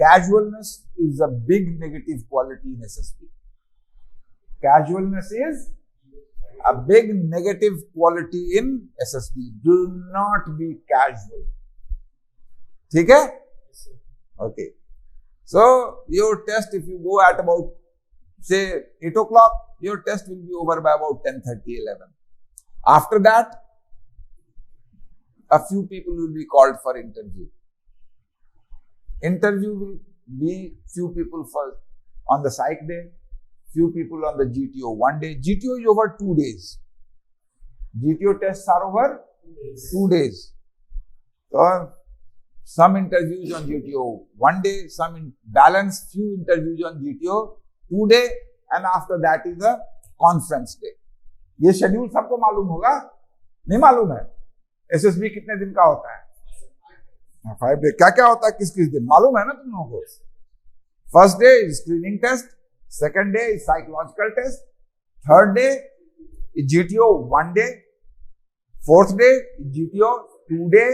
casualness is a big negative quality in SSB. Casualness is a big negative quality in SSB. Do not be casual. ठीक है? Okay. So your test, if you go at about say 8 o'clock, your test will be over by about 10:30, 11. After that, a few people will be called for interview. Interview will be few people for on the psych day, few people on the GTO 1 day. GTO is over 2 days. GTO tests are over 2 days. So some interviews on GTO 1 day, some balance few interviews on GTO 2 day, and after that is the conference day. ये schedule सबको मालूम होगा? नहीं मालूम है? SSB कितने दिन का होता है? 5 डे. क्या क्या होता है किस किस दिन मालूम है ना तुम लोगों को? First day is screening test, second day is psychological test, third day is GTO 1 day, fourth day is GTO 2 day,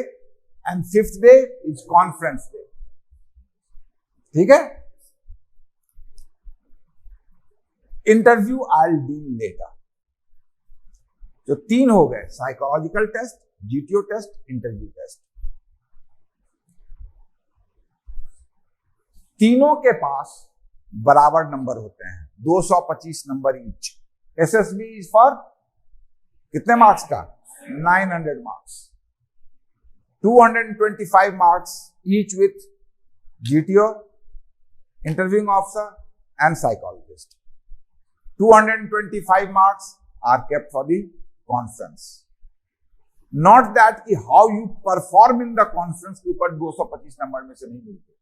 and fifth day is conference day. ठीक है? Interview I deal later. जो 3 हो गए, psychological test, GTO test, interview test. तीनों के पास बराबर number होते हैं, 225 नंबर ईच. SSB इज फॉर कितने मार्क्स का? 900 marks. 225 marks each with GTO, interviewing officer and psychologist. 225 marks are kept for the conference. Not that कि how you perform in the conference के ऊपर 225 नंबर में से नहीं मिलते.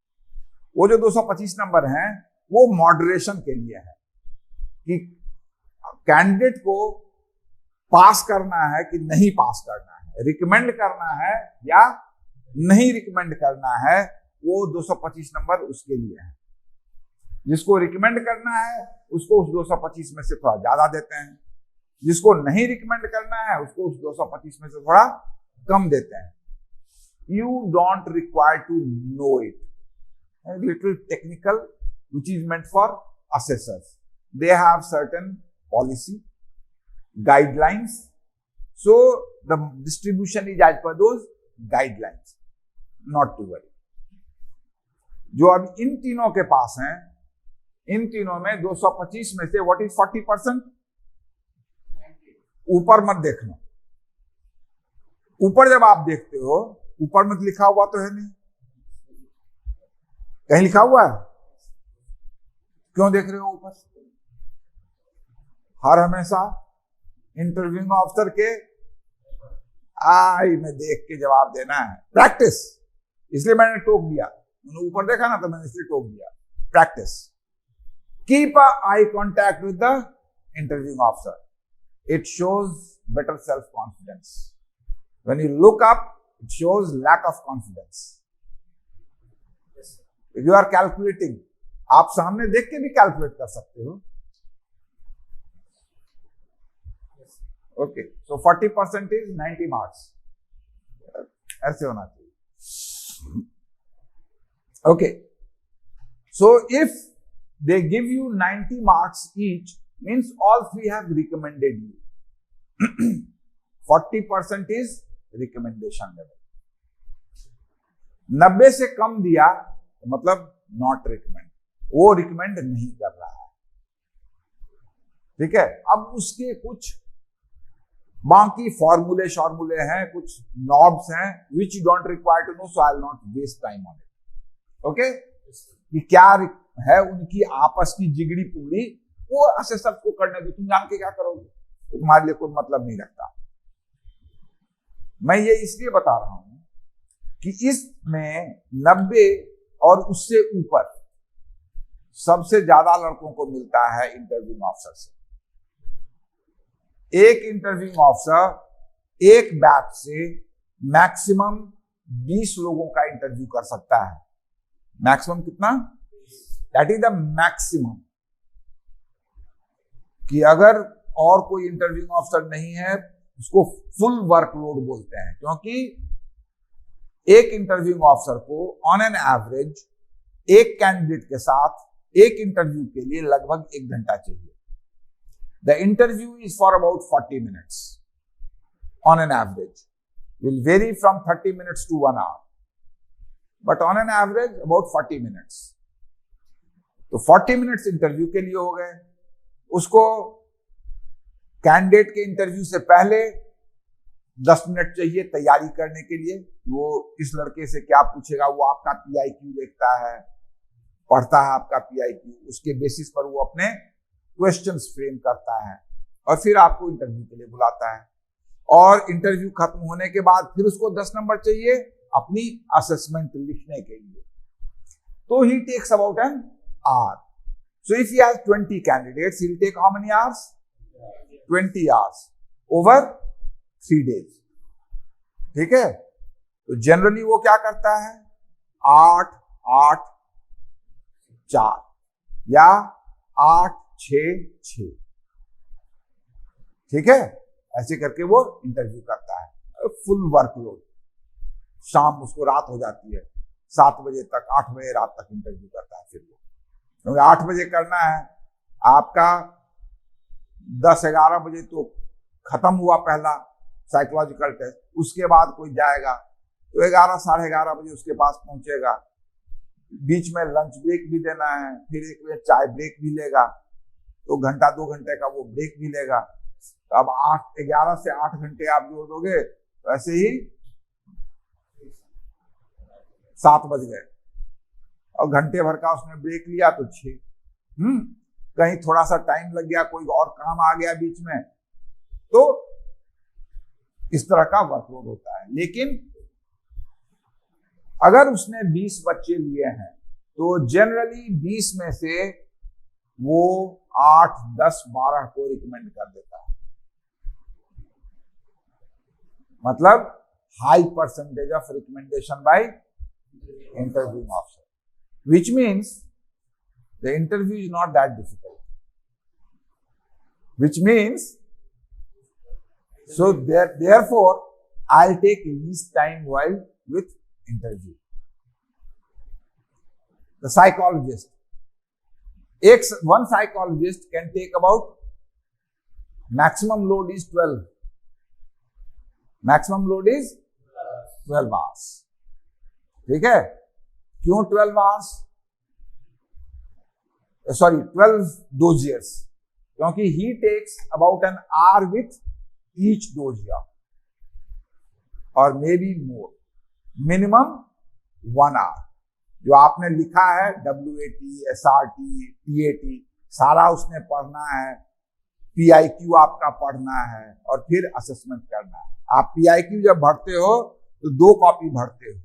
वो जो 225 नंबर हैं वो मॉडरेशन के लिए है कि कैंडिडेट को पास करना है कि नहीं पास करना है, रिकमेंड करना है या नहीं रिकमेंड करना है. वो 225 नंबर उसके लिए है. जिसको रिकमेंड करना है उसको उस 225 में से थोड़ा ज्यादा देते हैं, जिसको नहीं रिकमेंड करना है उसको उस 225 में से थोड़ा कम देते हैं. You don't require to know it. Little technical which is meant for assessors. They have certain policy guidelines, so the distribution is as per those guidelines. Not to worry. जो अब इन तीनों के पास हैं, इन तीनों में 225 में से व्हाट इज 40%? ऊपर मत देखना. ऊपर जब आप देखते हो, ऊपर मत लिखा हुआ तो है नहीं, कहीं लिखा हुआ है? क्यों देख रहे हो ऊपर? हर हमेशा इंटरव्यूइंग ऑफिसर के आई में देख के जवाब देना है. प्रैक्टिस. इसलिए मैंने टोक दिया. मैंने ऊपर देखा ना तो मैंने इसलिए टोक दिया. Practice. Keep a eye contact with the interviewing officer. It shows better self-confidence. When you look up, it shows lack of confidence. If you are calculating, आप सामने देख के भी कैलकुलेट कर सकते हो. Okay, so 40% is 90 marks. ऐसे होना चाहिए. Okay, so if they give you 90 marks each, means all three have recommended you. 40% is recommendation level. 90 से कम दिया तो मतलब नॉट रिकमेंड, वो रिकमेंड नहीं कर रहा है. ठीक है? अब उसके कुछ बाकी फॉर्मूले हैं, कुछ नॉब्स हैं which you don't require to know, so I will not waste time on it. Okay? कि क्या है उनकी आपस की जिगड़ी पुगड़ी, वो असेसर को करने दो. तुम जान के क्या करोगे? तुम्हारे लिए कोई मतलब नहीं रखता. मैं ये इसलिए बता रहा हूं कि इसमें 90 और उससे ऊपर सबसे ज्यादा लड़कों को मिलता है इंटरव्यूइंग ऑफिसर से. एक इंटरव्यूइंग ऑफिसर एक बैच से मैक्सिमम 20 लोगों का इंटरव्यू कर सकता है. मैक्सिमम कितना? That is the maximum. कि अगर और कोई इंटरव्यूइंग ऑफिसर नहीं है उसको फुल वर्कलोड बोलते हैं, क्योंकि एक इंटरव्यूइंग ऑफिसर को ऑन एन एवरेज एक कैंडिडेट के साथ एक इंटरव्यू के लिए लगभग 1 घंटा चाहिए। The interview is for about 40 minutes on an average, will vary from 30 minutes to 1 hour, but on an average about 40 minutes. तो 40 मिनट्स इंटरव्यू के लिए हो गए। उसको कैंडिडेट के इंटरव्यू से पहले 10 मिनट चाहिए तैयारी करने के लिए। वो इस लड़के से क्या पूछेगा, वो आपका PIQ देखता है, पढ़ता है आपका PIQ, उसके बेसिस पर वो अपने क्वेश्चंस फ्रेम करता है और फिर आपको इंटरव्यू के लिए बुलाता है। और इंटरव्यू खत्म होने के बाद फिर उसको 10 नंबर चाहिए अपनी असेसमेंट लिखने के लिए। तो he takes about an hour. So if he has 20 candidates, he'll take how many hours? 20 hours over 3 days. ठीक है? तो जनरली वो क्या करता है, 8, 8, 4 या 8, 6, 6। ठीक है? ऐसे करके वो इंटरव्यू करता है। Full workload. शाम उसको रात हो जाती है, 7 बजे तक, 8 बजे रात तक इंटरव्यू करता है। फिर वो क्योंकि 8 बजे करना है आपका, 10-11 बजे तो खत्म हुआ पहला साइकोलॉजिकल टेस्ट, उसके बाद कोई जाएगा तो 11, साढ़े 11 बजे उसके पास पहुंचेगा। बीच में लंच ब्रेक भी देना है, फिर एक बजे चाय ब्रेक भी लेगा, तो घंटा 2 घंटे का वो ब्रेक भी लेगा। तो अब 11 से 8 घंटे आप जोड़ दोगे तो ऐसे ही 7 बज गए, और घंटे भर का उसने ब्रेक लिया तो 6। कहीं थोड़ा सा टाइम लग गया, कोई और काम आ गया बीच में, तो इस तरह का वर्कलोड होता है। लेकिन अगर उसने 20 बच्चे लिए हैं तो जनरली 20 में से वो 8, 10, 12 को रिकमेंड कर देता है। मतलब high percentage of recommendation bye interviewing officer, which means the interview is not that difficult, which means so therefore I'll take least time while with interview. The psychologist, one psychologist can take about, maximum load is 12, maximum load is 12 hours. ठीक है? क्यों 12 hours? Sorry 12 dossiers, क्योंकि he takes about an hour with each dossier or maybe more, minimum 1 hour। जो आपने लिखा है WAT, SRT, TAT सारा उसने पढ़ना है, PIQ आपका पढ़ना है और फिर असेसमेंट करना है। आप PIQ जब भरते हो तो 2 कॉपी भरते हो,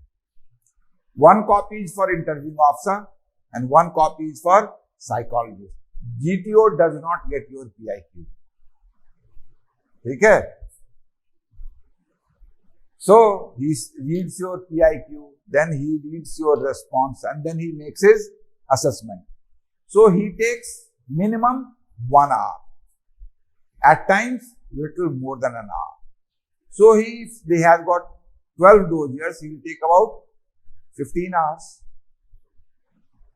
1 copy is for interviewing officer and 1 copy is for psychologist. GTO does not get your PIQ. ठीक है? So he reads your PIQ, then he reads your response, and then he makes his assessment. So he takes minimum 1 hour. At times, little more than an hour. So if they have got 12 dossiers, he will take about 15 hours.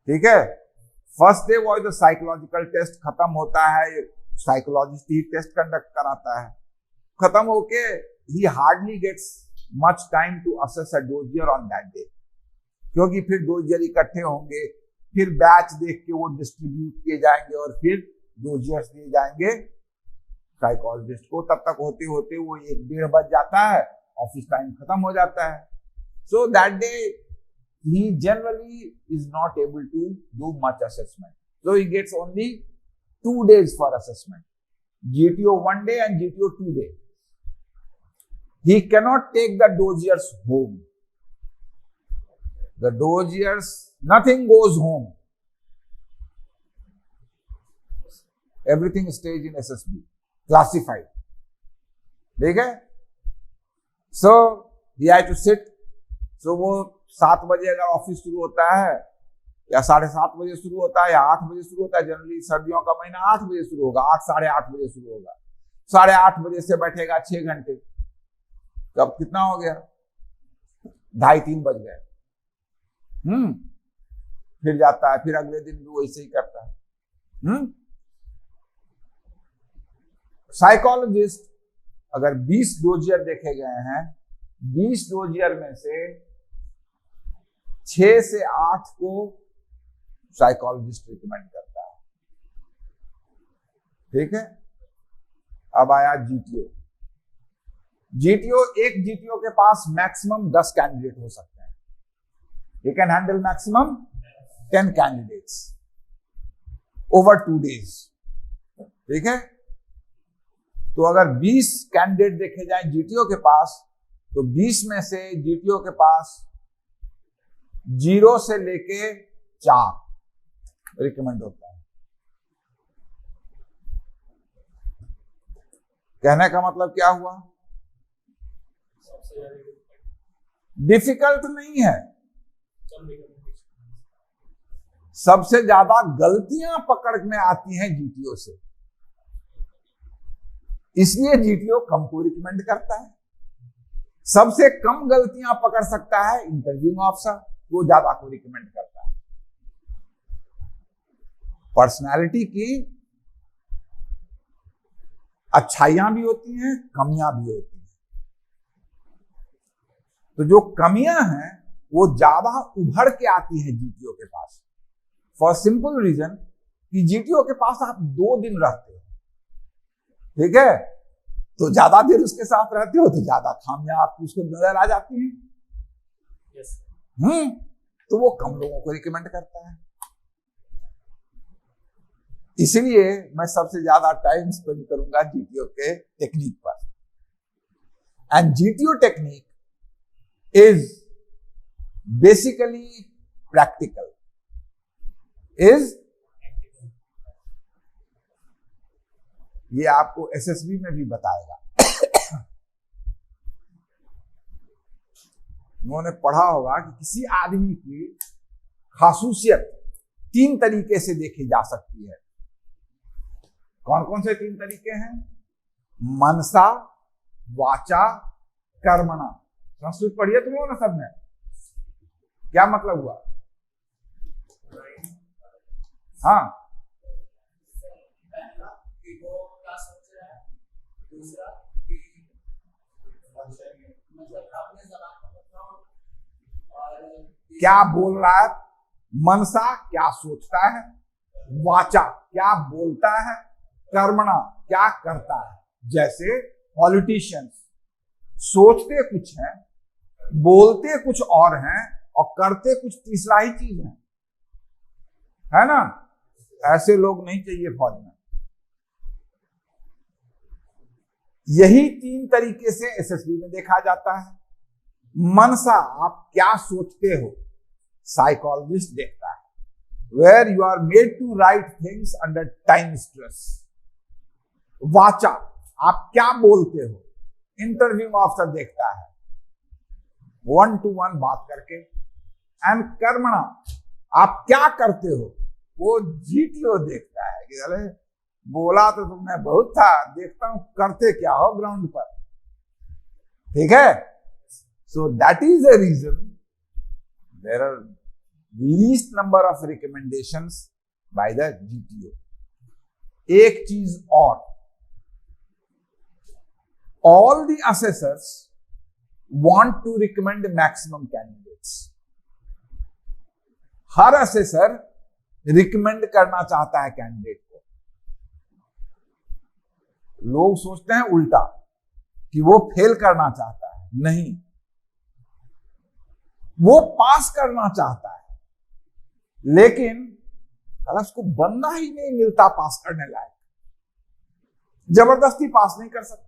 ठीक है? First day वो जो psychological test खत्म होता है, psychologist ही test conduct कराता है, खत्म होके ही hardly gets much time to assess a dossier on that day, क्योंकि फिर डोजियर इकट्ठे होंगे, फिर बैच देख के वो डिस्ट्रीब्यूट किए जाएंगे और फिर डोजियर्स दिए जाएंगे साइकोलॉजिस्ट को। तब तक होते होते वो 1-1:30 बज जाता है, ऑफिस टाइम खत्म हो जाता है। So that day he generally is not able to do much assessment, so he gets only 2 days for assessment, GTO 1 day and GTO 2 day. He cannot take the dossiers home. The dossiers, nothing goes home, everything stays in SSB classified. ठीक है? So he had to sit, so वो 7 बजे अगर office शुरू होता है या 7:30 बजे शुरू होता है या 8 बजे शुरू होता है, जनरली सर्दियों का महीना 8 बजे शुरू होगा, 8, साढ़े 8 बजे शुरू होगा, 8:30 बजे से बैठेगा 6 घंटे, तब कितना हो गया, 2:30-3 बज गए। फिर जाता है, फिर अगले दिन भी वैसे ही करता है। साइकोलॉजिस्ट अगर 20 डोजियर देखे गए हैं, 20 डोजियर में से 6 से 8 को साइकोलॉजिस्ट रिकमेंड करता है। ठीक है, अब आया जीटीओ। एक जीटीओ के पास मैक्सिमम 10 कैंडिडेट हो सकते हैं। He can handle maximum 10 candidates over 2 days। ठीक है, तो अगर 20 कैंडिडेट देखे जाए जीटीओ के पास, तो 20 में से जीटीओ के पास 0 से लेके 4 रिकमेंड होता है। कहने का मतलब क्या हुआ? डिफिकल्ट नहीं है, सबसे ज्यादा गलतियां पकड़ में आती हैं जीटीओ से, इसलिए जीटीओ कम को रिकमेंड करता है। सबसे कम गलतियां पकड़ सकता है इंटरव्यूइंग ऑफिसर, वो ज्यादा को रिकमेंड करता है। पर्सनालिटी की अच्छाइयां भी होती हैं, कमियां भी होती हैं। तो जो कमियां हैं वो ज्यादा उभर के आती है जीटीओ के पास, फॉर सिंपल रीजन कि जीटीओ के पास आप 2 दिन रहते हो। ठीक है, तो ज्यादा देर उसके साथ रहते हो तो ज्यादा खामियां आपको उसको नजर आ जाती हैं। yes. तो वो कम लोगों को रिकमेंड करता है। इसलिए मैं सबसे ज्यादा टाइम स्पेंड करूंगा जीटीओ के टेक्निक पर। And GTO technique is basically practical, ये आपको एसएसबी में भी बताएगा। उन्होंने पढ़ा होगा कि किसी आदमी की खासूसियत 3 तरीके से देखी जा सकती है। कौन कौन से 3 तरीके हैं? मनसा, वाचा, कर्मणा। संस्कृत पढ़िए तुम लोग ना सबने, क्या मतलब हुआ? हाँ, क्या बोल रहा है? मनसा क्या सोचता है, वाचा क्या बोलता है, कर्मणा क्या करता है। जैसे पॉलिटिशियंस सोचते कुछ हैं, बोलते कुछ और हैं और करते कुछ तीसरा ही चीज है ना? ऐसे लोग नहीं चाहिए फौज में। यही 3 तरीके से एसएसबी में देखा जाता है। मनसा, आप क्या सोचते हो, साइकोलॉजिस्ट देखता है, where you are made to write things under time stress. वाचा, आप क्या बोलते हो, इंटरव्यू ऑफिसर देखता है 1 to 1 बात करके। एंड कर्मणा, आप क्या करते हो, वो जीटीओ देखता है कि अरे बोला तो तुमने बहुत था, देखता हूं करते क्या हो ग्राउंड पर। ठीक है, so that is the reason there are least number of recommendations by the GTO. एक चीज और, all the assessors want to recommend maximum candidates। Her assessor recommend करना चाहता है कैंडिडेट को। लोग सोचते हैं उल्टा कि वो फेल करना चाहता है, नहीं, वो पास करना चाहता है, लेकिन उसको बंदा ही नहीं मिलता पास करने लायक, जबरदस्ती पास नहीं कर सकता।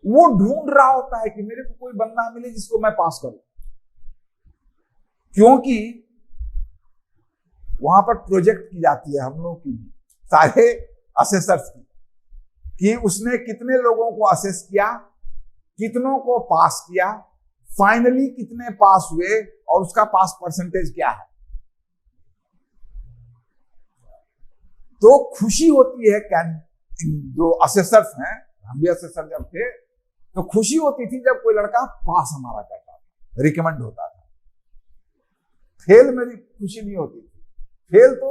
वो ढूंढ रहा होता है कि मेरे को कोई बंदा मिले जिसको मैं पास करूं, क्योंकि वहां पर प्रोजेक्ट की जाती है हम लोगों की, सारे असेसर्स की, कि उसने कितने लोगों को असेस किया, कितनों को पास किया, फाइनली कितने पास हुए और उसका पास परसेंटेज क्या है। तो खुशी होती है जो असेसर्स हैं, हम भी असेसर जब थे तो खुशी होती थी जब कोई लड़का पास हमारा करता था, रिकमेंड होता था। फेल मेरी खुशी नहीं होती थी, फेल तो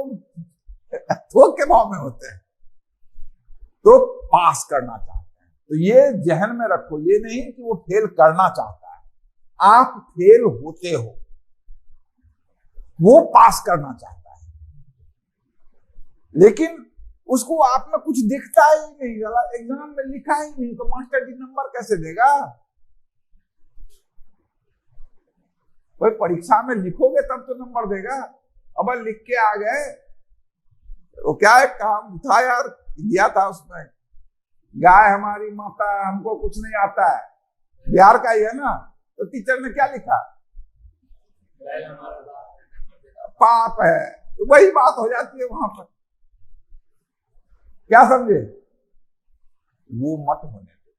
थोक के भाव में होते हैं, तो पास करना चाहते हैं। तो ये जहन में रखो, ये नहीं कि वो फेल करना चाहता है, आप फेल होते हो, वो पास करना चाहता है, लेकिन उसको आप में कुछ दिखता ही नहीं, एग्जाम में लिखा ही नहीं, तो मास्टर जी नंबर कैसे देगा? भाई परीक्षा में लिखोगे तब तो नंबर देगा। अब लिख के आ गए, वो क्या है, काम था यार, दिया था उसमें, गाय हमारी माता, हमको कुछ नहीं आता है, बिहार का ही है ना, तो टीचर ने क्या लिखा, पाप है, तो वही बात हो जाती है वहां पर। क्या समझे? वो मत होने दो।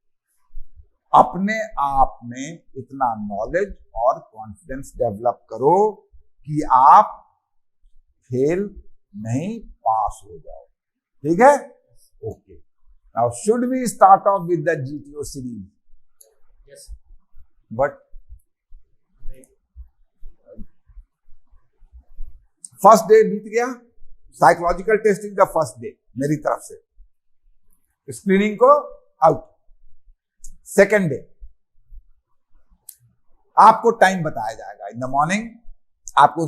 अपने आप में इतना नॉलेज और कॉन्फिडेंस डेवलप करो कि आप फेल नहीं, पास हो जाओ। ठीक है? Okay, now should we start off with the GTO series? Yes. But first day बीत गया, psychological testing the first day मेरी तरफ से, स्क्रीनिंग को आउट। सेकेंड डे आपको टाइम बताया जाएगा इन द मॉर्निंग, आपको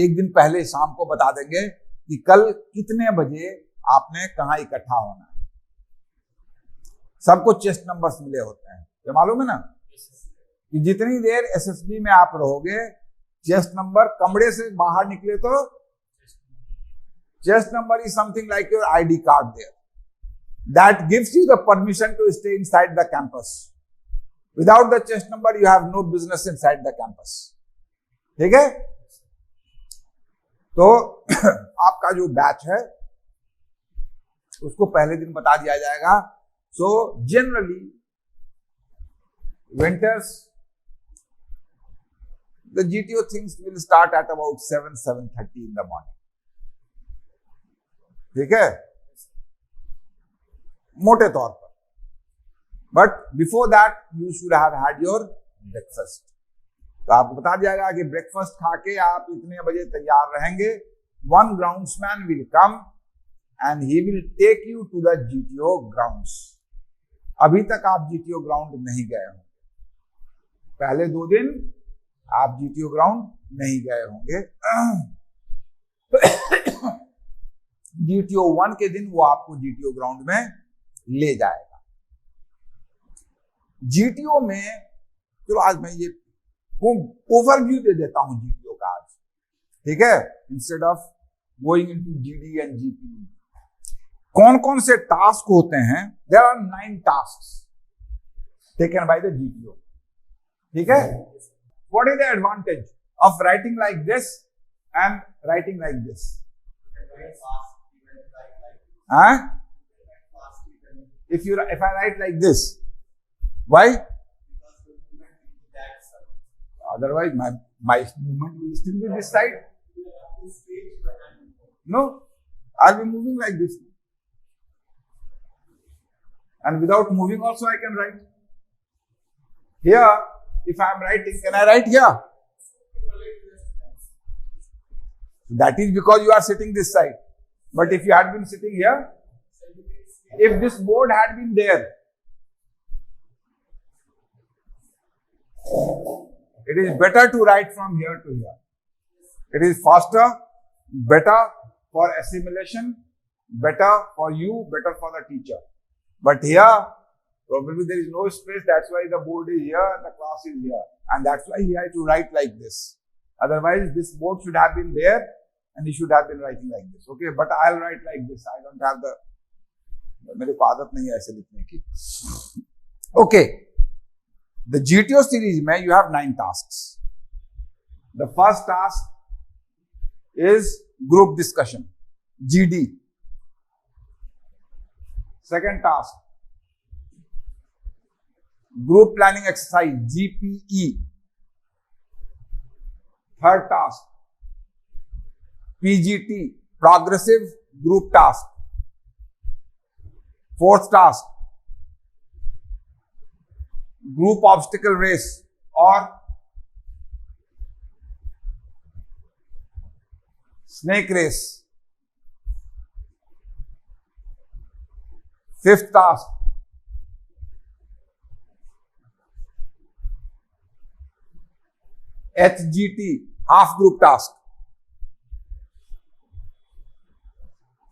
एक दिन पहले शाम को बता देंगे कि कल कितने बजे आपने कहां इकट्ठा होना है। सबको चेस्ट नंबर्स मिले होते हैं, ये मालूम है ना, कि जितनी देर SSB में आप रहोगे, चेस्ट नंबर, कमरे से बाहर निकले तो chest number is something like your ID card there. That gives you the permission to stay inside the campus. Without the chest number, you have no business inside the campus. ठीक है? तो आपका जो बैच है उसको पहले दिन बता दिया जाएगा। So generally, winters, the GTO things will start at about 7:30 in the morning. ठीक है, मोटे तौर पर, but before that you should have had your breakfast. तो आपको बता दिया गया कि ब्रेकफास्ट खा के आप इतने बजे तैयार रहेंगे। One groundsman will come and he will take you to the GTO grounds. अभी तक आप GTO ग्राउंड नहीं गए होंगे, पहले 2 दिन आप GTO ग्राउंड नहीं गए होंगे। GTO 1 के दिन वो आपको GTO ग्राउंड में ले जाएगा। GTO में, चलो आज मैं ये ओवरव्यू दे देता हूं GTO का आज, ठीक है, instead of going into GD and GP। कौन कौन से टास्क होते हैं? There are 9 task taken by the GTO। ठीक है? What is the advantage of writing like this and writing like this? Huh? If I write like this, why? Otherwise, my movement will still be this side. No, I'll be moving like this. And without moving also I can write. Here, if I am writing, can I write here? That is because you are sitting this side. But if you had been sitting here, if this board had been there, it is better to write from here to here. It is faster, better for assimilation, better for you, better for the teacher. But here, probably there is no space, that's why the board is here and the class is here. And that's why he had to write like this. Otherwise, this board should have been there and he should have been writing like this. Okay, but I'll write like this. I don't have the, मेरे को आदत नहीं है ऐसे लिखने की। Okay, the GTO series में you have 9 tasks. The first task is group discussion, GD. Second task, group planning exercise, GPE. Third task, PGT, progressive group task. Fourth task, group obstacle race or snake race. Fifth task, HGT, half group task.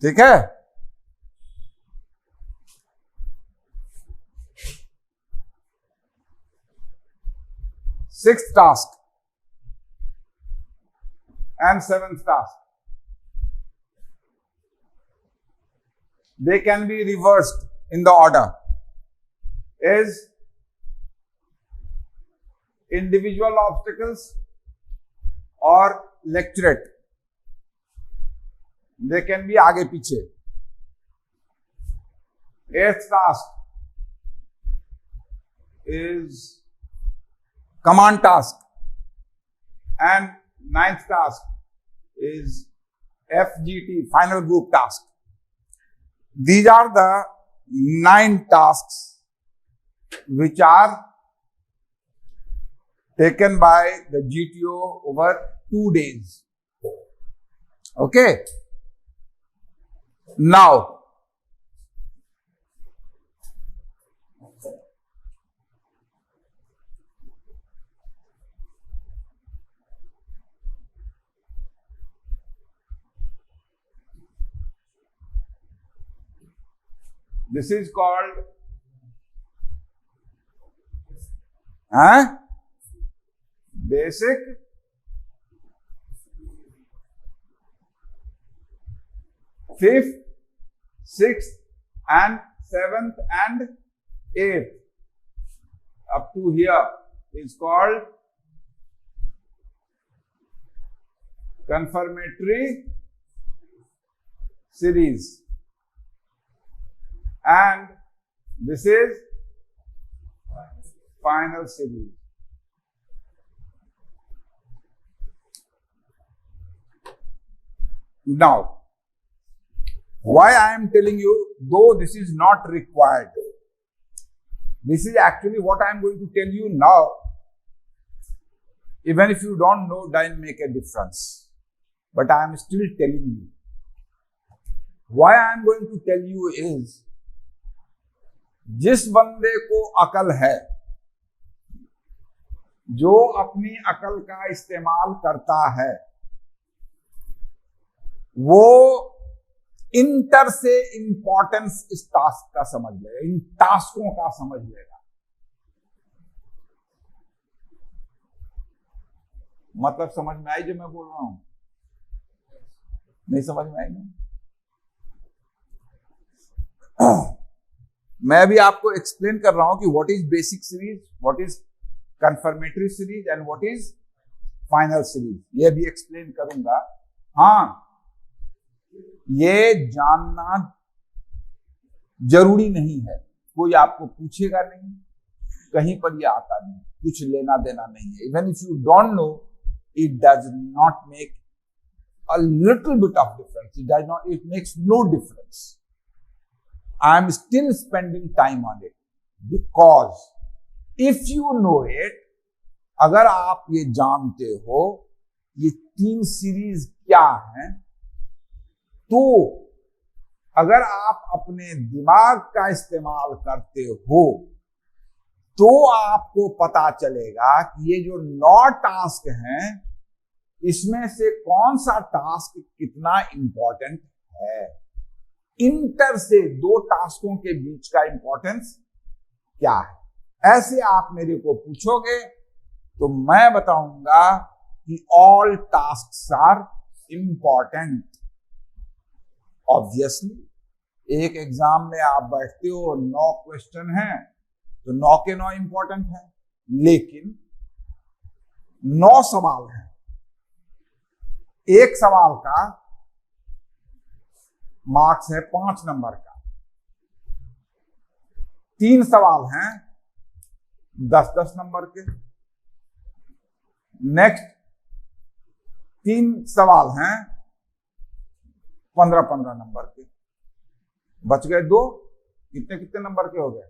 ठीक है? Sixth task and seventh task, they can be reversed in the order, is individual obstacles or lecturate. They can be आगे पीछे. Eighth task is command task, and ninth task is FGT, final group task. These are the 9 tasks which are taken by the GTO over 2 days. Okay. Now, this is called basic fifth, sixth and seventh and eighth up to here is called confirmatory series, and this is final series. Now, why I am telling you, though this is not required, this is actually what I am going to tell you now. Even if you don't know, doesn't make a difference. But I am still telling you. Why I am going to tell you is, जिस बंदे को अकल है, जो अपनी अकल का इस्तेमाल करता है, वो इंटर से इंपॉर्टेंस इस टास्क का समझ लेगा, इन टास्कों का समझ लेगा. मतलब समझ में आई जो मैं बोल रहा हूं? नहीं समझ में आई ना? मैं भी आपको एक्सप्लेन कर रहा हूं कि what is basic series, what is confirmatory series and what is final series. ये भी एक्सप्लेन करूंगा. हाँ, ये जानना जरूरी नहीं है. कोई आपको पूछेगा नहीं, कहीं पर ये आता नहीं, कुछ लेना देना नहीं है. Even if you don't know, it does not make a little bit of difference. It makes no difference. I am still spending time on it because if you know it, अगर आप ये जानते हो ये 3 सीरीज क्या हैं, तो अगर आप अपने दिमाग का इस्तेमाल करते हो तो आपको पता चलेगा कि ये जो 9 टास्क हैं, इसमें से कौन सा टास्क कितना इंपॉर्टेंट है. इंटर से 2 टास्कों के बीच का इंपॉर्टेंस क्या है. ऐसे आप मेरे को पूछोगे तो मैं बताऊंगा कि all tasks are important. Obviously एक एग्जाम में आप बैठते हो, 9 क्वेश्चन हैं, तो 9 के 9 इंपॉर्टेंट हैं, लेकिन 9 सवाल हैं. एक सवाल का मार्क्स है 5 नंबर का, 3 सवाल हैं 10-10 नंबर के, नेक्स्ट 3 सवाल हैं 15-15 नंबर के. बच गए 2, कितने नंबर के हो गए?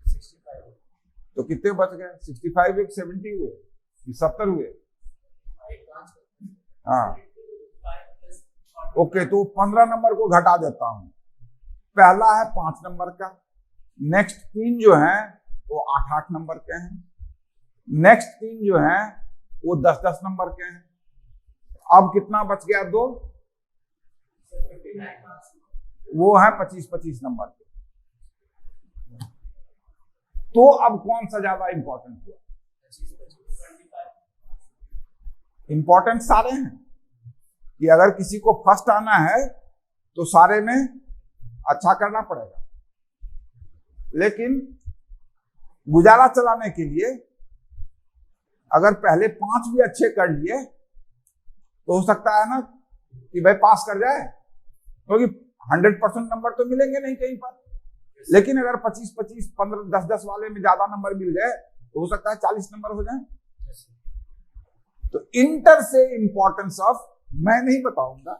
65. तो कितने बच गए? 65 एक 70 हुए. 70 हुए। हाँ ओके, तो 15 नंबर को घटा देता हूं। पहला है 5 नंबर का, नेक्स्ट 3 जो है वो 8-8 नंबर के हैं, नेक्स्ट 3 जो है वो 10-10 नंबर के हैं। अब कितना बच गया? 2, वो है 25-25 नंबर के। तो अब कौन सा ज्यादा इंपॉर्टेंट हुआ? इंपॉर्टेंट सारे हैं कि अगर किसी को फर्स्ट आना है तो सारे में अच्छा करना पड़ेगा, लेकिन गुजारा चलाने के लिए अगर पहले 5 भी अच्छे कर लिए तो हो सकता है ना कि भाई पास कर जाए, क्योंकि 100% नंबर तो मिलेंगे नहीं कहीं पर। लेकिन अगर 25-25, 15, 10-10 वाले में ज्यादा नंबर मिल जाए तो हो सकता है 40 नंबर हो जाए। तो इंटर से इंपॉर्टेंस ऑफ मैं नहीं बताऊंगा,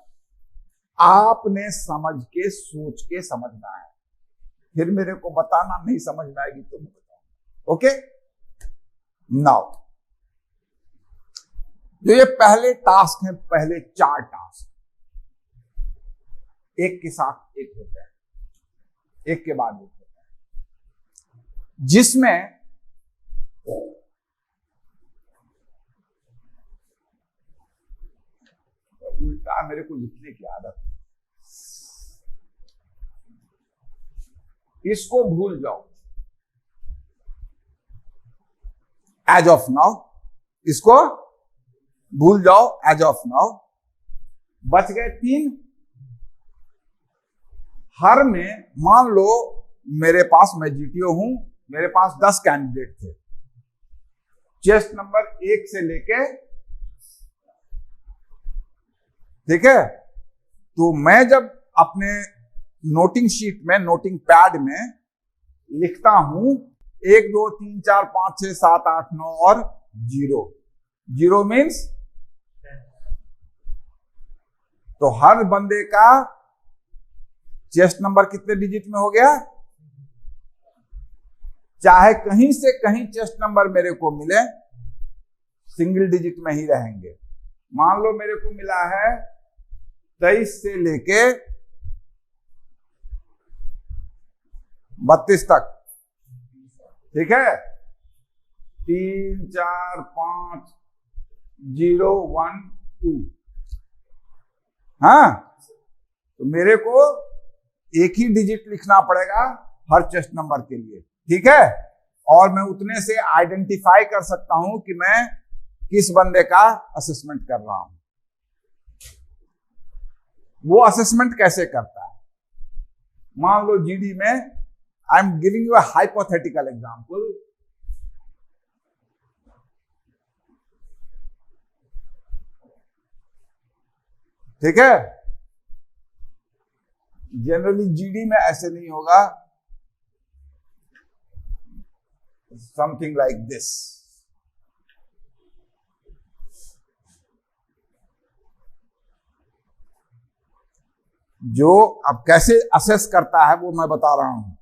आपने समझ के सोच के समझना है, फिर मेरे को बताना नहीं समझ में आएगी तो मैं बताऊंगा। ओके, नाउ जो ये पहले टास्क है, पहले 4 टास्क एक के साथ एक होते हैं, एक के बाद एक होते हैं, जिसमें उल्टा मेरे को लिखने की आदत है, इसको भूल जाओ एज ऑफ नाउ, इसको भूल जाओ एज ऑफ नाउ। बच गए 3। हर में मान लो मेरे पास, मैं जीटीओ हूं, मेरे पास 10 कैंडिडेट थे, चेस्ट नंबर 1 से लेके, ठीक है। तो मैं जब अपने नोटिंग शीट में, नोटिंग पैड में लिखता हूं 1 2 3 4 5 6 7 8 9 और 0, 0 मीन्स, तो हर बंदे का चेस्ट नंबर कितने डिजिट में हो गया? चाहे कहीं से कहीं चेस्ट नंबर मेरे को मिले, सिंगल डिजिट में ही रहेंगे। मान लो मेरे को मिला है 23 से लेके 32 तक, ठीक है, 3 4 5 0 1 2, हाँ, तो मेरे को एक ही डिजिट लिखना पड़ेगा हर चेस्ट नंबर के लिए, ठीक है। और मैं उतने से आइडेंटिफाई कर सकता हूं कि मैं किस बंदे का असेसमेंट कर रहा हूं। वो असेसमेंट कैसे करता है? मान लो जीडी में, I am giving you a hypothetical example, ठीक है। जनरली जीडी में ऐसे नहीं होगा, समथिंग लाइक दिस। जो अब कैसे असेस करता है वो मैं बता रहा हूं,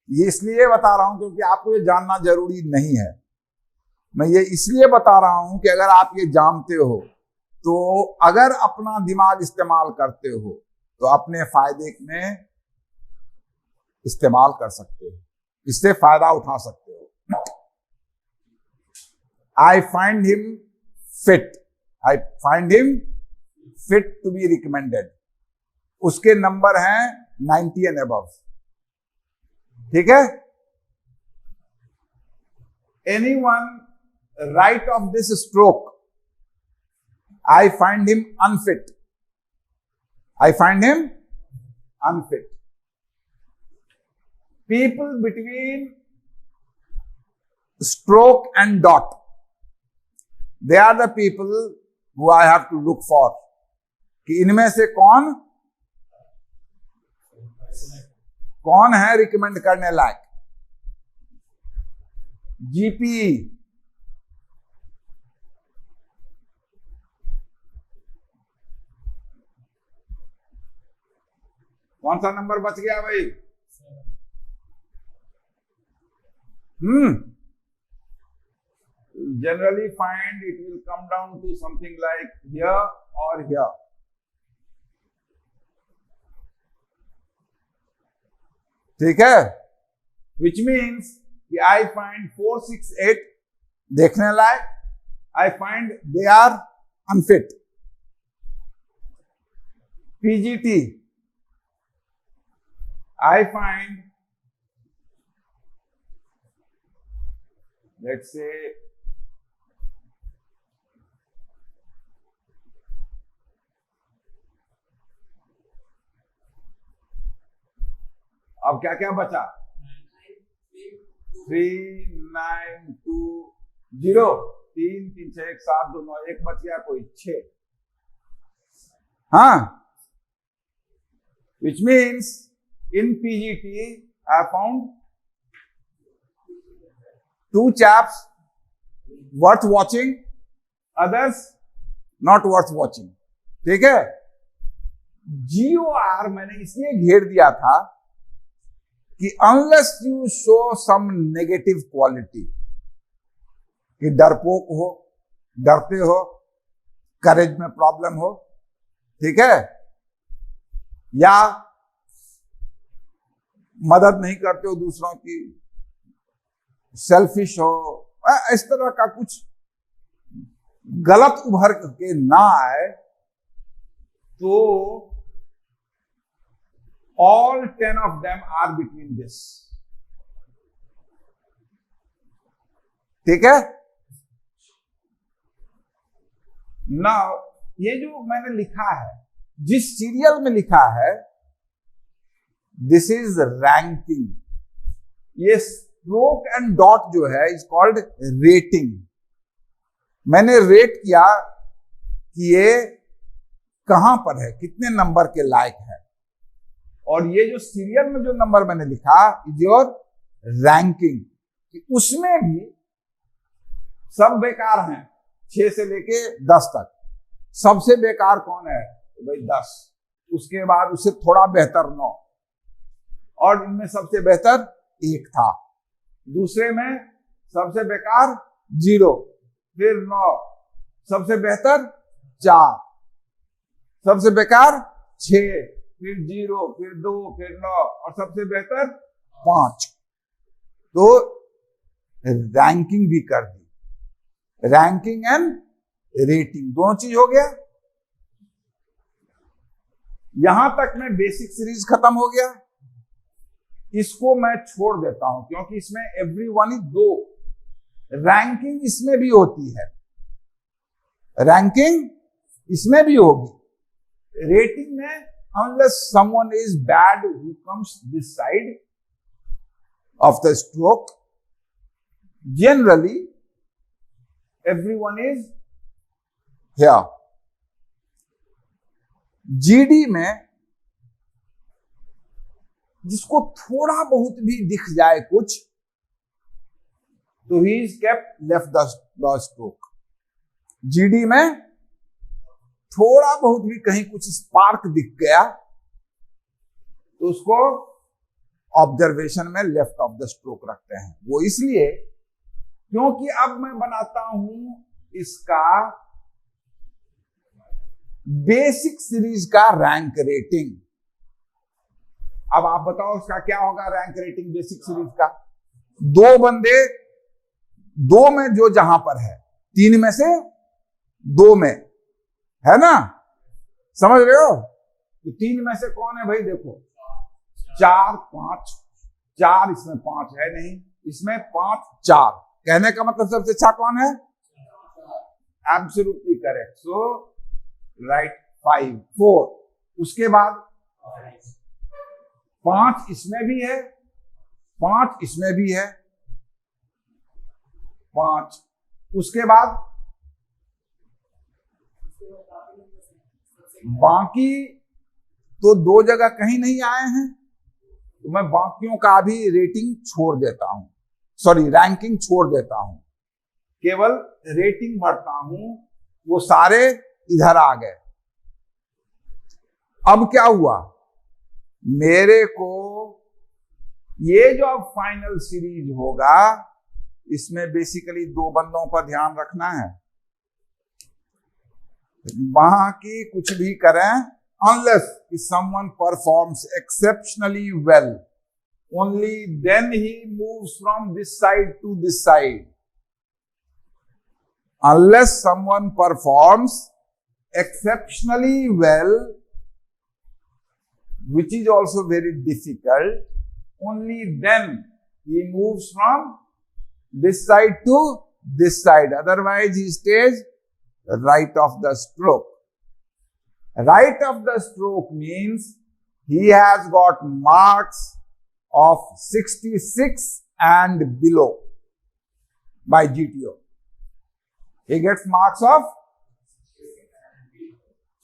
ये इसलिए बता रहा हूं क्योंकि आपको ये जानना जरूरी नहीं है। मैं ये इसलिए बता रहा हूं कि अगर आप ये जानते हो तो अगर अपना दिमाग इस्तेमाल करते हो तो अपने फायदे में इस्तेमाल कर सकते हो, इससे फायदा उठा सकते हो। I find him fit, I find him fit to be recommended, उसके नंबर हैं 90 एंड अबव, ठीक है। Anyone right off this stroke, I find him unfit, I find him unfit. People between stroke and dot, they are the people who I have to look for, कि इनमें से कौन है recommend करने लायक। GP, कौन सा नंबर बच गया भाई? generally find it will come down to something like here or here. ठीक है, which means कि I find 4, 6, 8 देखने लायक, I find they are unfit. PGT, I find, let's say, अब क्या क्या बचा? 3, 9, 2, 0, 3, 3, 6, 1, 7, 2, 9, 1 बच गया, कोई 6. हाँ, which means in PGT I found 2 chaps worth watching, others not worth watching. ठीक है, GOR मैंने इसलिए घेर दिया था कि unless you show some negative quality, कि डरपोक हो, डरते हो, करेज में प्रॉब्लम हो, ठीक है, या मदद नहीं करते हो दूसरों की, सेल्फिश हो, इस तरह का कुछ गलत उभर के ना आए, तो all 10 of them are between this. ठीक है, now ये जो मैंने लिखा है, जिस सीरियल में लिखा है, दिस इज रैंकिंग. ये स्ट्रोक एंड डॉट जो है इज कॉल्ड रेटिंग. मैंने रेट किया कि ये कहां पर है, कितने नंबर के लायक है, और ये जो सीरियल में जो नंबर मैंने लिखा इज योर रैंकिंग. उसमें भी सब बेकार हैं, 6 से लेके 10 तक. सबसे बेकार कौन है? तो भाई 10. उसके बाद उससे थोड़ा बेहतर 9, और इनमें सबसे बेहतर 1 था. दूसरे में सबसे बेकार 0, फिर 9, सबसे बेहतर 4, सबसे बेकार 6, फिर 0, फिर 2, फिर 9, और सबसे बेहतर 5. तो रैंकिंग भी कर दी. रैंकिंग एंड रेटिंग दोनों चीज हो गया. यहां तक में बेसिक सीरीज खत्म हो गया. इसको मैं छोड़ देता हूं क्योंकि इसमें एवरीवन इज 2. रैंकिंग इसमें भी होती है, रैंकिंग इसमें भी होगी. रेटिंग में unless someone is bad who comes this side of the stroke, generally everyone is here. GD में जिसको थोड़ा बहुत भी दिख जाए कुछ, तो he is kept left the stroke. GD में थोड़ा बहुत भी कहीं कुछ स्पार्क दिख गया तो उसको ऑब्जर्वेशन में लेफ्ट ऑफ द स्ट्रोक रखते हैं. वो इसलिए क्योंकि अब मैं बनाता हूं इसका बेसिक सीरीज का रैंक रेटिंग. अब आप बताओ इसका क्या होगा रैंक रेटिंग बेसिक सीरीज का? 2 बंदे, 2 में जो जहां पर है, 3 में से 2 में है ना, समझ रहे हो? तो 3 में से कौन है भाई? देखो 4, 5, 4, इसमें 5 है नहीं, इसमें 5, 4. कहने का मतलब सबसे अच्छा कौन है? Absolutely correct. So right 5, 4. उसके बाद 5 इसमें भी है, 5 इसमें भी है, 5. उसके बाद बाकी तो 2 जगह कहीं नहीं आए हैं, तो मैं बाकियों का भी रेटिंग छोड़ देता हूं, सॉरी रैंकिंग छोड़ देता हूं, केवल रेटिंग भरता हूं. वो सारे इधर आ गए. अब क्या हुआ, मेरे को ये जो अब फाइनल सीरीज होगा इसमें बेसिकली दो बंदों पर ध्यान रखना है, वहां की कुछ भी करें, unless if someone performs exceptionally well, only then he moves from this side to this side. Unless someone performs exceptionally well, which is also very difficult, only then he moves from this side to this side. Otherwise, he stays right of the stroke. Right of the stroke means he has got marks of 66 and below by GTO. He gets marks of,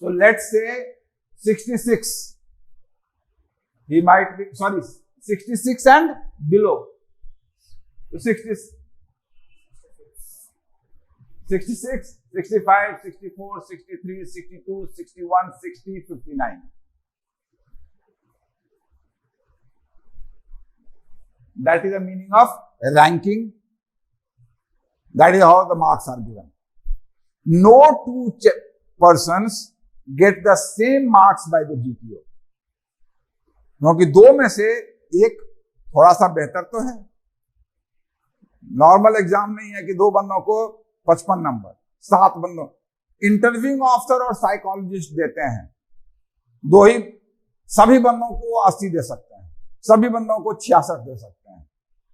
so let's say 66. He might be, 66 and below. So 66, 65, 64, 63, 62, 61, 60, 59. That is the meaning of ranking. That is how the marks are given. No two persons get the same marks by the GTO. क्योंकि दो में से एक थोड़ा सा बेहतर तो है। नॉर्मल एग्जाम नहीं है कि दो बंदों को 55 नंबर, 7 बंदों, इंटरव्यूइंग ऑफिसर और साइकोलॉजिस्ट देते हैं, दो ही, सभी बंदों को 80 दे सकते हैं, सभी बंदों को 66 दे सकते हैं,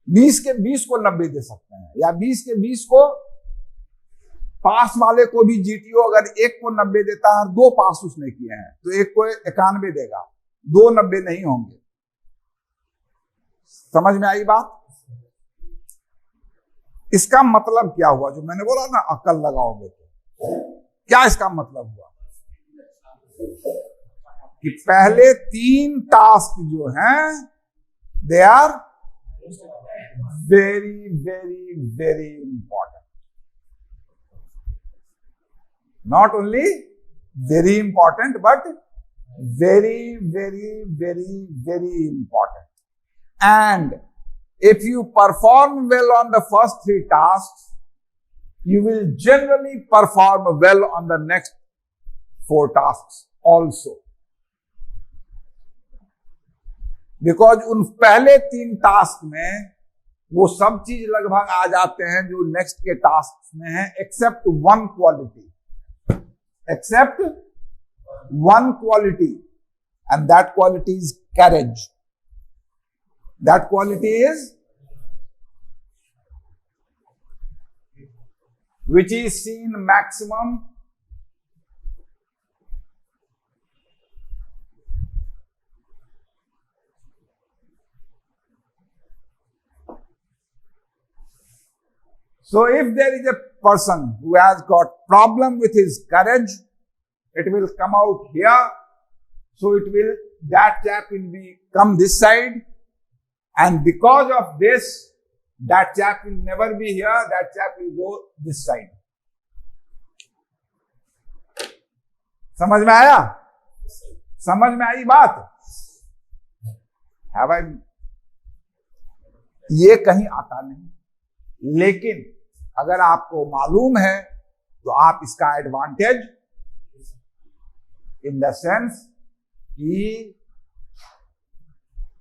20 के 20 को 90 दे सकते हैं, या 20 के 20 को, पास वाले को भी जीटीओ अगर एक को 90 देता है, 2 पास उसने किए हैं तो एक को 91 देगा, 2 90 नहीं होंगे। समझ में आई बात? इसका मतलब क्या हुआ? जो मैंने बोला ना अक्ल लगाओगे तो क्या इसका मतलब हुआ कि पहले 3 टास्क जो हैं they are very very very important. Not only very important but very very very very important. And if you perform well on the first 3 tasks, you will generally perform well on the next 4 tasks also, because उन पहले 3 task में वो सब चीज लगभग आ जाते हैं जो नेक्स्ट के टास्क में है, except one quality, and that quality is courage. That quality is, which is seen maximum so if there is a person who has got problem with his courage, it will come out here. So it will, that chap will be come this side, and because of this, that chap will never be here, that chap will go this side. समझ में आया? समझ में आई बात? Have I? ये कहीं आता नहीं, लेकिन अगर आपको मालूम है तो आप इसका advantage in the sense he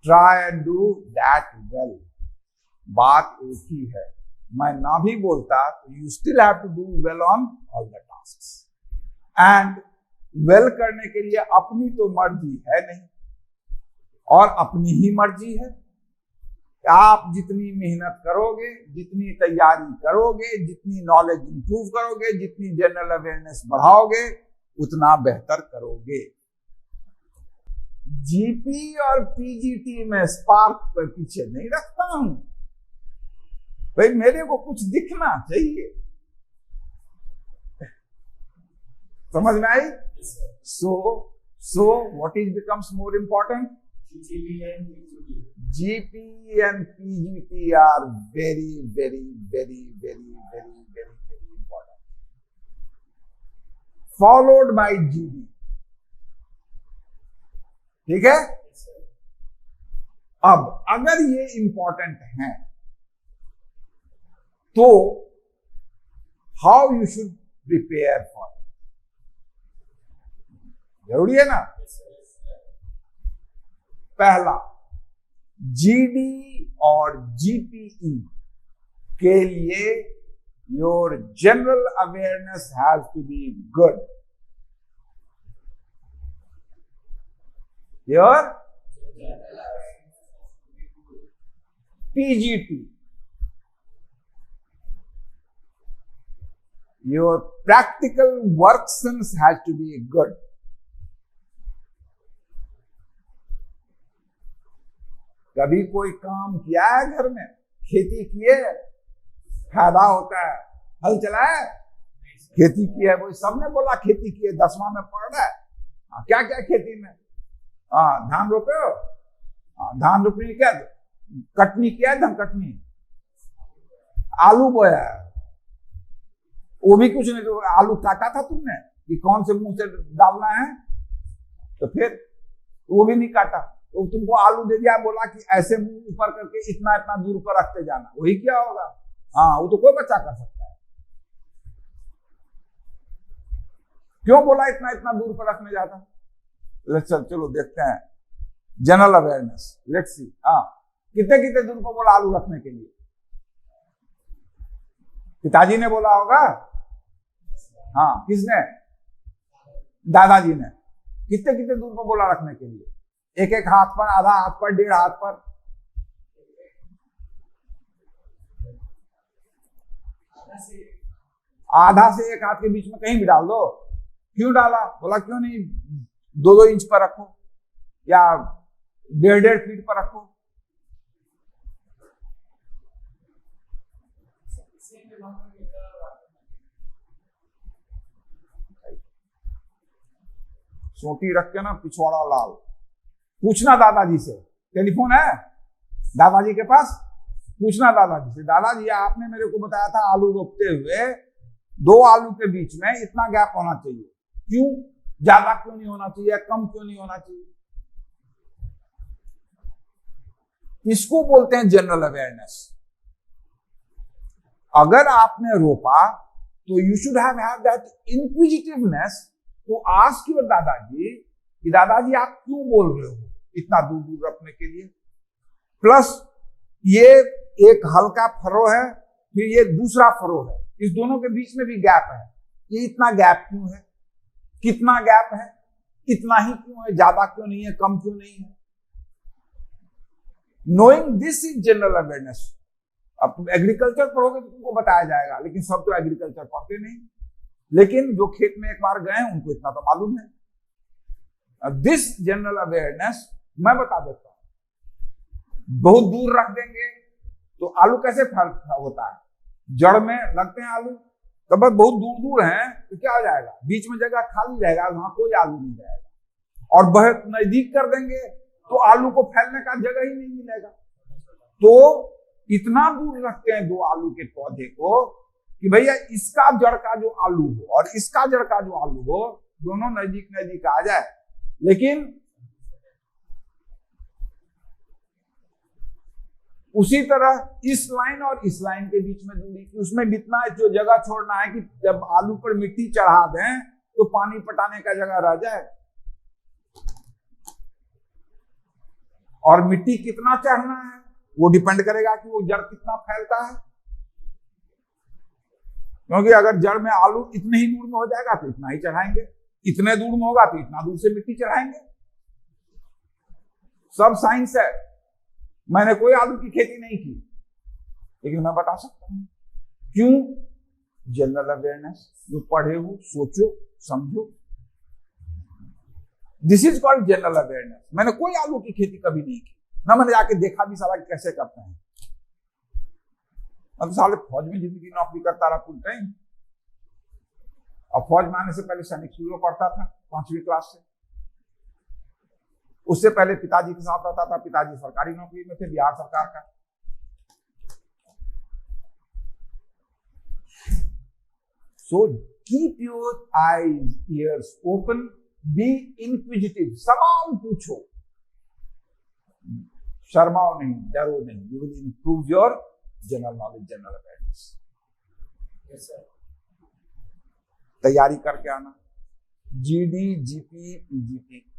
try and do that well. बात एक ही है, मैं ना भी बोलता तो you still have to do well on all the tasks. And well करने के लिए अपनी तो मर्जी है नहीं, और अपनी ही मर्जी है। आप जितनी मेहनत करोगे, जितनी तैयारी करोगे, जितनी नॉलेज इंप्रूव करोगे, जितनी जनरल अवेयरनेस बढ़ाओगे, उतना बेहतर करोगे। जीपी और पीजीटी में स्पार्क पर पीछे नहीं रखता हूं भाई, मेरे को कुछ दिखना चाहिए। समझ में आई? So what is becomes more important? GP and PGT are very very very very very very very important, followed by GD. ठीक है? अब अगर ये इंपॉर्टेंट हैं तो how you should prepare for it, जरूरी है ना। पहला, जीडी और जीपीई के लिए your general awareness has to be good. Your PGT, your practical work sense has to be good. कभी कोई काम किया है घर में, खेती की है, फायदा होता है, हल चला है, खेती की है, कोई सबने बोला खेती की है, 10वां में पढ़ रहा है, क्या क्या खेती में, धान रोपे हो, धान रोपने क्या, कटनी किया है, धान कटनी, आलू बोया है, वो भी कुछ नहीं, तो आलू काटा था तुमने कि कौन से मुंह से डालना है, तो फिर वो भी नहीं काटा, तो तुमको आलू दे दिया, बोला कि ऐसे मुंह ऊपर करके इतना इतना दूर पर रखते जाना, वही क्या होगा। हाँ, वो तो कोई बच्चा कर सकता है। क्यों बोला इतना इतना दूर पर रखने जाता। चलो देखते हैं, जनरल अवेयरनेस, लेट्स सी। हाँ, कितने कितने दूर पर बोला आलू रखने के लिए, पिताजी ने बोला होगा, हाँ, किसने, दादाजी ने। कितने कितने दूर पर बोला रखने के लिए, एक एक हाथ पर, आधा हाथ पर, 1.5 हाथ पर, आधा से 1 हाथ के बीच में कहीं भी डाल दो। क्यों डाला, बोला क्यों नहीं 2-2 इंच पर रखो या 1.5 फीट पर रखो। सोटी रख के ना पिछवाड़ा लाल, पूछना दादाजी से, टेलीफोन है दादाजी के पास, पूछना दादाजी से, दादाजी आपने मेरे को बताया था आलू रोपते हुए 2 आलू के बीच में इतना गैप होना चाहिए, क्यों, ज्यादा क्यों नहीं होना चाहिए, कम क्यों नहीं होना चाहिए। इसको बोलते हैं जनरल अवेयरनेस। अगर आपने रोपा तो you should have that inquisitiveness to ask your दादाजी कि दादाजी आप क्यों बोल रहे हो इतना दूर दूर रखने के लिए। प्लस ये एक हल्का फरो है, फिर ये दूसरा फरो है, इस दोनों के बीच में भी गैप है, ये इतना गैप क्यों है, कितना गैप है, इतना ही क्यों है, ज्यादा क्यों नहीं है, कम क्यों नहीं है। Knowing this is general awareness. अब तुम एग्रीकल्चर पढ़ोगे तो तुमको बताया जाएगा, लेकिन सब तो एग्रीकल्चर पढ़ते नहीं, लेकिन जो खेत में एक बार गए उनको इतना तो मालूम है। दिस जनरल अवेयरनेस मैं बता देता हूं। बहुत दूर रख देंगे तो आलू कैसे फर्क होता है, जड़ में लगते हैं आलू, तो बस बहुत दूर दूर हैं तो क्या हो जाएगा, बीच में जगह खाली रहेगा, वहां कोई आलू नहीं रहेगा। और बहुत नजदीक कर देंगे तो आलू को फैलने का जगह ही नहीं मिलेगा। तो इतना दूर रखते हैं 2 आलू के पौधे को कि भैया इसका जड़ का जो आलू हो और इसका जड़ का जो आलू हो दोनों नजदीक नजदीक आ जाए। लेकिन उसी तरह इस लाइन और इस लाइन के बीच में दूरी की, उसमें इतना जो जगह छोड़ना है कि जब आलू पर मिट्टी चढ़ा दें तो पानी पटाने का जगह रह जाए। और मिट्टी कितना चढ़ना है वो डिपेंड करेगा कि वो जड़ कितना फैलता है, क्योंकि अगर जड़ में आलू इतने ही दूर में हो जाएगा तो इतना ही चढ़ाएंगे, इतने दूर में होगा तो इतना दूर से मिट्टी चढ़ाएंगे। सब साइंस है। मैंने कोई आलू की खेती नहीं की, लेकिन मैं बता सकता हूं क्यों। जनरल अवेयरनेस, जो पढ़े हो, सोचो समझो, this is called general awareness. मैंने कोई आलू की खेती कभी नहीं की, ना मैंने जाके देखा भी साला कैसे करते हैं। मैं तो साले फौज में जिंदगी नौकरी करता रहा फुल टाइम, और फौज में आने से पहले सैनिक स्कूल में पढ़ता था 5वीं क्लास से। उससे पहले पिताजी के साथ रहता था, पिताजी सरकारी नौकरी में थे, बिहार सरकार का। So keep your eyes ears open, be inquisitive, सवाल पूछो, शर्माओ नहीं, डरो नहीं। You will improve your general knowledge, general awareness. तैयारी करके आना। GD, GP, PGT